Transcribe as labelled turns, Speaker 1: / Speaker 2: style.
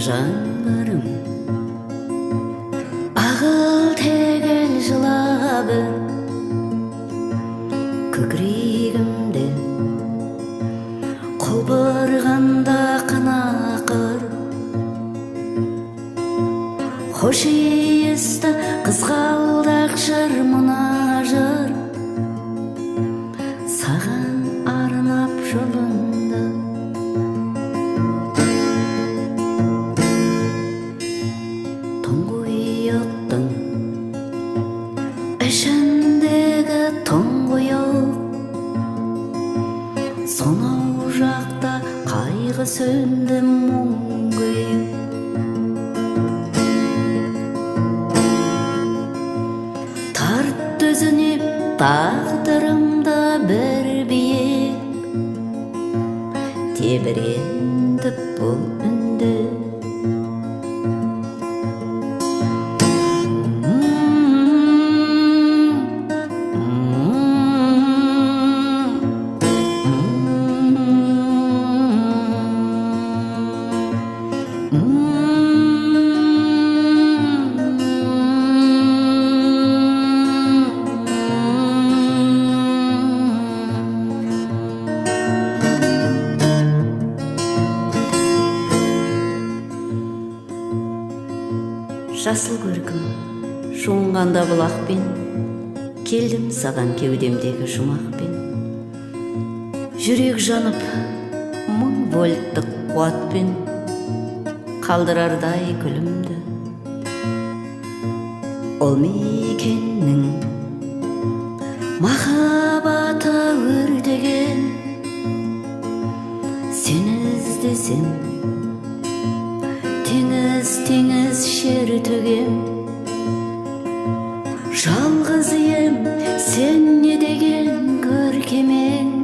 Speaker 1: жандарым ағыл тегел жылабы көкірегімде құлбырғанда қанақыр хош иісті қызғалдақ жыр мына жыр саған арнап жолынды тұңғиықтың ішіндегі тұңғиық сонау жақта қайғы сөнді мұң күйіп тарт өзіне тағдырымда бір биік тебіренді бұл үнді жасыл көркім шуңғанда бұлақпен келдім саған кеудемдегі жұмақпен жүрек жанып мың вольттық қуатпен қалдырардай күлімді ол мекеннің махаббаты өртеген сені іздесем теңіз шер төгем жалғыз ем сен не деген көркем ең